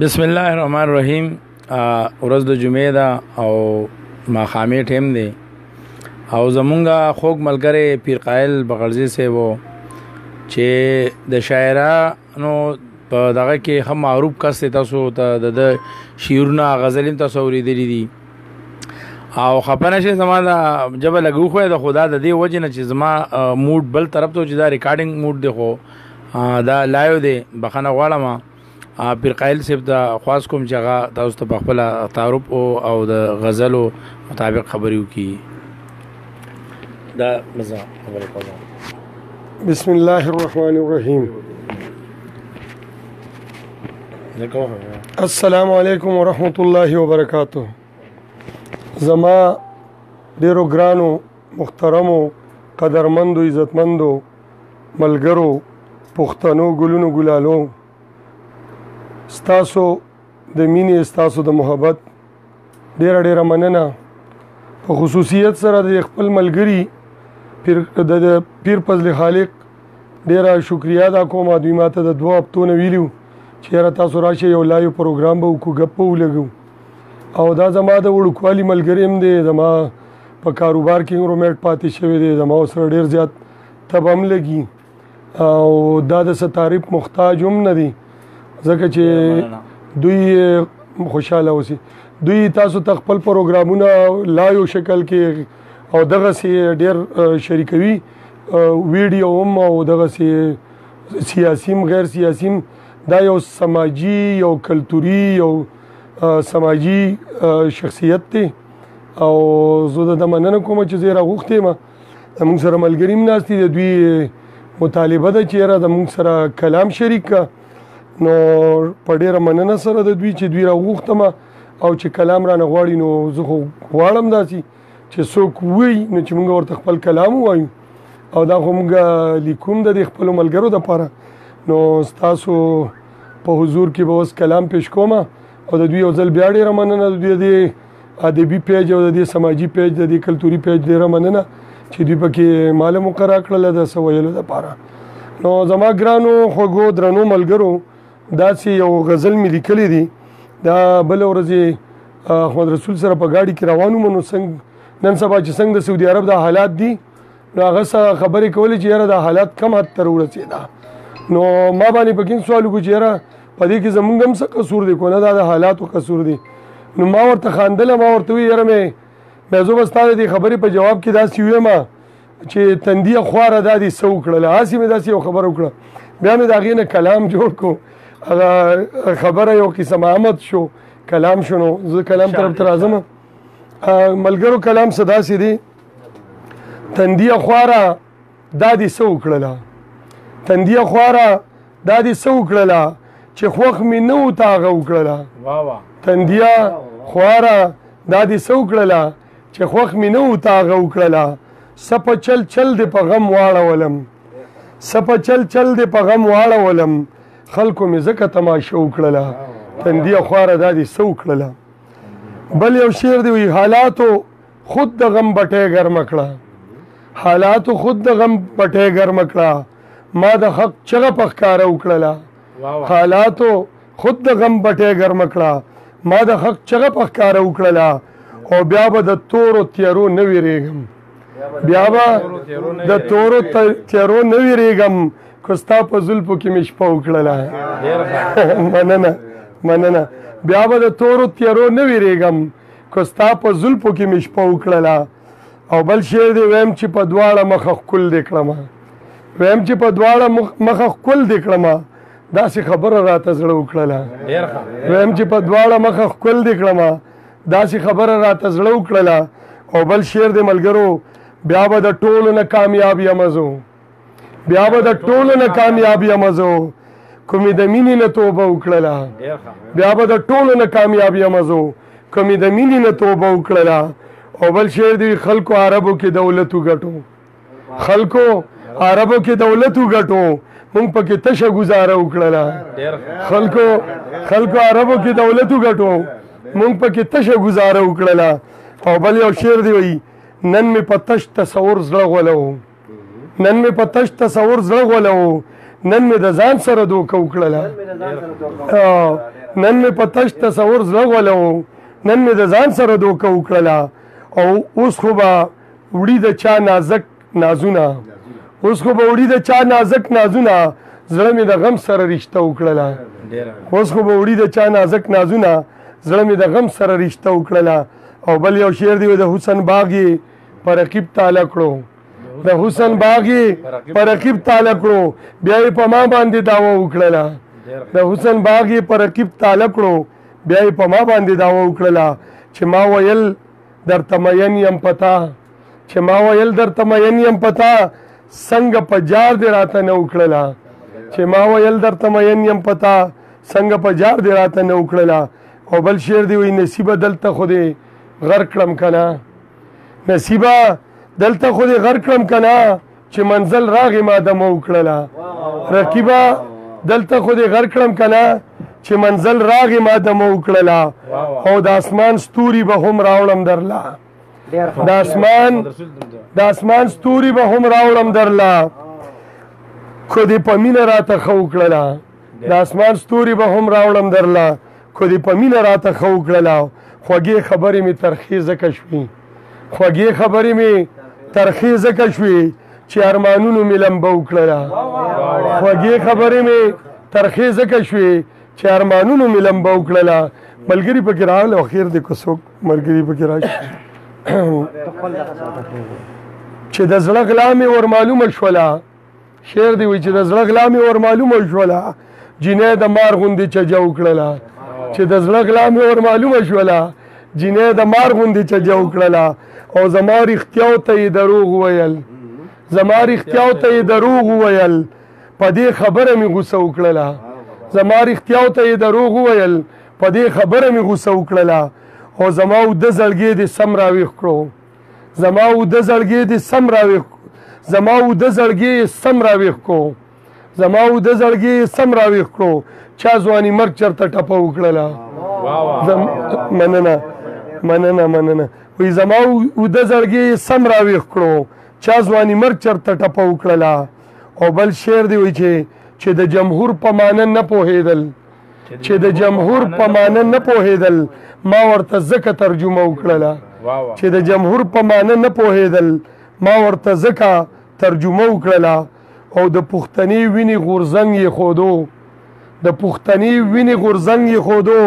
بسم الله الرحمن الرحیم. ورځ د جمعې ده او ماښامې ټیم دی او زمونږه خوږ ملګری پیر قایل بغرزي صاحب چې د شاعرانو په دغه کې هم معروف کس دی. تاسو ته د شعرونه غزلین تاسو اورېدلي دي او خفه نه شئ زما دا ژبه لږ وښویه د خو دا د دې وجې نه چې زما موډ بل طرف ته چې دا ریکارډینګ موډ دی خو دا لایو دی. بخښنه غواړم پیر قایل صاحب ته خواست کوم چې هغه تاسو ته په خپله تعارف او د غزلو مطابق خبرې وکړي. دا مزه خبرې کوم. بسم الله الرحمن الرحیم. السلام علیکم ورحمۃ اللہ وبرکاتہ. زما ډیرو ګرانو محترمو قدرمندو عزتمندو ملګرو پښتنو ګلونو ګلالو، ستاسو د مینې ستاسو د محبت ډیره مننه. په خصوصیت سره د خپل ملګري د پیر فضل خالق ډیره شکریا ادا کوم. دوی ماته د 2 هفتو نه ویلو چې یاره تاسو راشئ یو لایو پروګرام به وکړو، ګپ به ولګو. او دا زما د وړوکوالي ملګری هم دی، زما په کاروبار کې رومېټ پاتې شوی دی، زما سره ډیر زیات تب هم لګي او دا د څه تعریف محتاج هم نه دی ځکه چې دوی خوشحاله اوسي. دوی تاسو ته خپل پروګرامونه لایو شکل کې او دغسې ډیر شریکوي، ویډیو هم او دغسې سیاسي غیر سیاسي. دا یو سماجی یو کلتوري یو سماجی شخصیت دی او زه د مننه کوم چې زه راغوښتی یم. زموږ سره ملګري هم ناست دي، د دوی مطالبه ده چې یاره زموږ سره کلام شریک که. نو په ډیره مننه سره د دوی چې دوی راغوښتم او چې کلام رانه غواړي، نو زه خو غواړم داسې چې څوک ووایي نو چې موږ ورته خپل کلام ووایو او دا خو موږ لیکوم د دې خپلو ملګرو دپاره. نو ستاسو په حضور کې به اوس کلام پیش کوم او د دوی یو ځل بیا ډیره مننه، د دوی د ادبي پیج او د دې سماجي پیج د دې کلتوري پیج ډیره مننه چې دوی پکې ماله مقرره کړله د څه ویلو دپاره. نو زما ګرانو خوږو درنو ملګرو، داسې یو غزل مې لیکلی دی. دا بله ورځ احمد رسول سره په ګاډي کې روان وم، نو نن سبا چې څنګه د سعودي عرب دا حالات دي نو هغه څه خبرې کولې چې یاره دا حالات کم حد ته ورسېده. نو ما باندې پکې سوال وکړو چې یاره په دې کې زمونږ هم څه قصور دی، که نه دا د حالاتو قصور دی. نو ما ورته خاندله، ما ورته وویل یاره مې زه به ستا د دې خبرې په جواب کې داسې ویم چې تندیه خواره دا دې څه وکړله. هسې مې داسې یو خبره وکړه، بیا مې د هغې نه کلام جوړ کړو. هغه خبره یو قسم احمد شو، کلام شو. نو زه کلام طرف ته راځم. ملګرو کلام څه داسې دی: تندیه خواره دا دې څه وکړله، تندیه خواره دا دې څه وکړله چې خوښ مې نه و تا هغه وکړله. تندیه خواره دا دې څه وکړله چې خوښ مې نه و تا هغه وکړله. څه په چل چل دې په غم واړولم، څه په چل چل دې په غم واړولم، خلکو مې ځکه تماشه وکړله. تندیه خواره دا دې څه وکړله. بل یو شعر دی وایي: حالاتو خود د غم بټۍ ګرمه کړه، حالاتو خود د غم بټۍ ګرمه کړه، ما د حق چغه په ښکاره وکړله. حالاتو خود د غم بټۍ ګرمه کړه، ما د حق چغه په ښکاره وکړله. او بیا به د تورو تیارو نه ویرېږم، بیا به د تورو تیارو نه ویرېږم، که ستا په زلفو کې مې شپه وکړله. مننه مننه. بیا به د تورو تیارو نه ویرېږم، که ستا په زلفو کې مې شپه وکړله. او بل شعر دی: ویم چې په دواړه مخه ښکل دې کړمه، ویم چې په دواړه مخه ښکل دې کړمه، داسې خبره راته زړه وکړله. ویم چې په دواړه مخه ښکل دې کړمه، داسې خبره راته زړه وکړله. او بل شعر دی ملګرو: بیا به د ټولو نه کامیاب یم زه، بیا به د ټولو نه کامیاب یم زه، که مې د مینې نه توبه وکړله. بیا به د ټولو نه کامیاب یم زه، که مې د مینې نه توبه وکړله. او بل شعر دی: خلکو عربو کې دولت وګټو، خلکو عربو کې دولت وګټو، مونږ پکې تشه ګزاره وکړله. خلکو عربو کې دولت وګټو، مونږ پکې تشه ګزاره وکړله. او بل یو شعر دی وایي: نن مې په تش تصور زړه غولو، نن مې په تش تصور زړه غولو، نن مې د ځان سره دوکه وکړله نن مې په تش تصور زړه غولو نن مې د ځان سره دوکه وکړله او اوس خو به وړي د چا نازک نازونه اوس خو به وړي د چا نازک نازونه زړه مې د غم سره رشته وکړله اوس خو به وړي د چا نازک نازونه زړه مې د غم سره رشته وکړله او بل یو شعر دی د حسن باغ یې په رقیب تاله کړو د حسن باغ یې په رقیب تاله کړو بیا یې په ما باندې دعوه وکړله د حسن باغ یې په رقیب تاله کړو بیا یې په ما باندې دعوه وکړله چې ما ویل درته مین یم پتا چې ما ویل درته مین یم پتا څنګه په جار دې راته نه وکړله چې ما ویل درته مین یم پتا څنګه په جار دې راته نه وکړله او بل شعر دی وایي نصیبه دلته خو دې غر کړم که نه نصیبه دلته خو دې غر کړم که نه چې منزل راغې ما دمه وکړله رقیبه دلته خو دې غر کړم که نه چې منزل راغې ما دمه وکړله او د اسمان ستوري به هم راوړم درله د اسمان ستوري به هم راوړم درله خو دې په مینه راته ښه وکړله د اسمان ستوري به هم راوړم درله خو دې په مینه راته ښه وکړله خوږې خبرې مې ترخې ځکه شوې خوږې خبرې مې ترخې ځکه شوې چې ارمانونو مې لمبه وکړله خوږې خبرې مې ترخې ځکه شوې چې ارمانونو مې لمبه وکړله ملګري پکې راغله او خیر دی که څوک ملګري پکې راشي چې د زړه غلا مې ور معلومه شوله شعر دی وایي چې د زړه غلا مې ور معلومه شوله جینۍ د مار غوندې چجه وکړله چې د زړه غلا مې ور معلومه شوله جینۍ د مار غوندې چجه وکړله او زما رښتیاو ته یې دروغ وویل زما رښتیاو ته یې دروغ وویل په دې خبره مې غوسه وکړله زما رښتیاو ته یې دروغ وویل په دې خبره مې غوسه وکړله او زما اوده زړګی دې سم راویښ کړو زما اوده زړګی دې سم راویښ زما اوده زړګی سم راویښ کړو زما اوده زړګی سم راویښ کړو چا ځواني مرګ چرته ټپه وکړله مننه مننه مننه وایي زما اوده زړګی سم راویښ کړو چا ځواني مرګ چرته ټپه وکړله او بل شعر دی وایي چې د جمهور په مانه نه پوهېدل چې د جمهور په مانه نه پوهېدل ما ورته ځکه ترجمه وکړله چې د جمهور په مانه نه پوهېدل ما ورته ځکه ترجمه وکړله او د پښتني وینې غورځنګ یې ښودو د پښتني وینې غورځنګ یې ښودو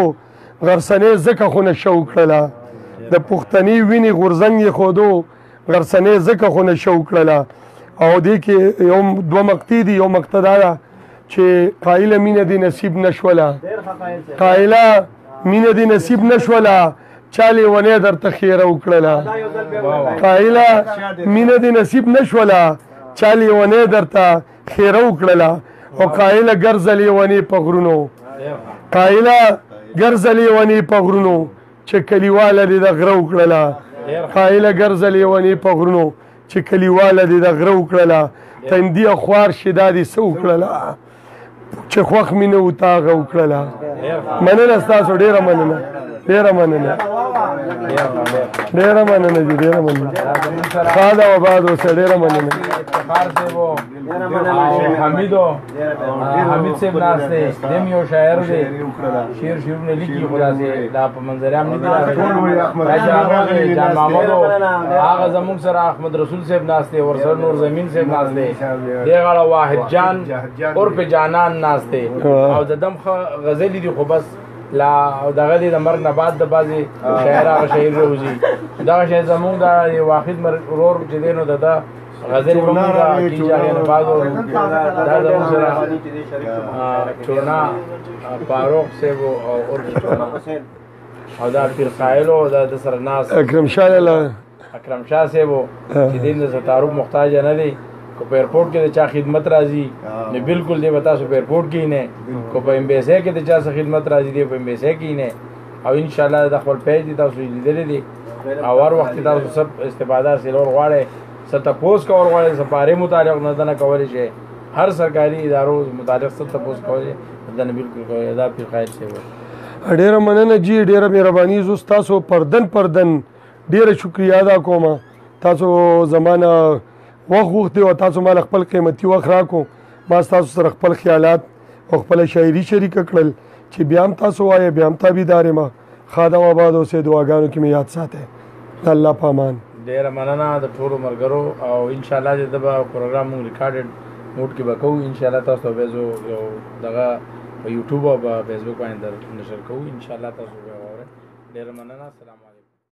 غرسنې ځکه خو نشه وکړله د پښتني وینې غورځنګ یې ښودو غرسنې ځکه خو نشه وکړله او دې کې یو دوه مقطع دي یو مقطع دا ده چې قایله مینه دې نصیب نشوله قایله مینه دې نصیب نشوله چا لیونی درته خیره وکړله قایله مینه دې نصیب نشوله چا لیونی درته خیره وکړله او قایله ګرځه لیونی په غرونو قایله ګرځه لیونی په غرونو چې کلیواله دې د غره وکړله قایله ګرځه لیونی په غرونو چې کلیواله دې د غره وکړله تندي خوار شي دا دې څه وکړله چې خوښ مې نه و تا هغه وکړله مننه ستاسو ډېره مننه ډېره مننه ډېره مننه جی ډېره مننه ښه ده وباد اوسه ډېره مننه حمید صاحب ناست دی دیم یو شاعر دی شعر شعرونه لیکي خو داسې دا په منظرې هم نه دي جان محمد هغه زموږ سره احمد رسول صاحب ناست دی ورسره نور زمین صاحب ناست دی دې غاړه واحد جان عرف جانان ناست دی او د دم غزلې دي خو بس لا دغه د مرګ نه بعد د بعضې شاعر هغه شاعر راوځي دغه شی زمونږ د واحد ورور چې دی نو د ده غزلې به مونږ کېږي هغې نه بعد دا زمونږ سره چونا فاروق صاحب او عرف چونا او دا پیر قایل و دا د سره ناست اکرم شاه صاحب چې دی د تعارف محتاج نه دی کو په ایرپورټ کې د چا خدمت راځي نو بالکل دی به تاسو په ایرپورټ کې نه کو په امبیسی کې د چا څه خدمت راځي دی په امبیسی کې نه او ان شاء الله د خپل پیج دی تاسو لیدلې دي او هر وخت تاسو سب استفاده سیلور غواړئ څه تپوس کول غواړئ سپاره متعلق نه کولی شي هر سرکاري ادارو متعلق څه تپوس کولی دا نه بالکل کوي دا پیر خیر شي ډیره مننه جی ډیره مهرباني زو تاسو پردن ډیره شکریا ادا کوم تاسو زمانہ وخت دی او تاسو مال خپل قیمتي وخت راکو ما تاسو سره خپل خیالات او خپل شاعري شریک کړل چې بیا هم تاسو وایي بیا هم تابعدار یم خادم آباد اوسې دعاګانو کې مې یاد ساتئ د الله په امان ډېره مننه د ټولو ملګرو او انشاءالله چې د به پروګرام مونږ ریکارډډ موډ کې به کوو انشاءالله تاسو ته به زه یو دغه په یوټیوب او په فیسبوک باندې نشر کوو انشاءالله تاسو به واورئ ډېره مننه السلام علیکم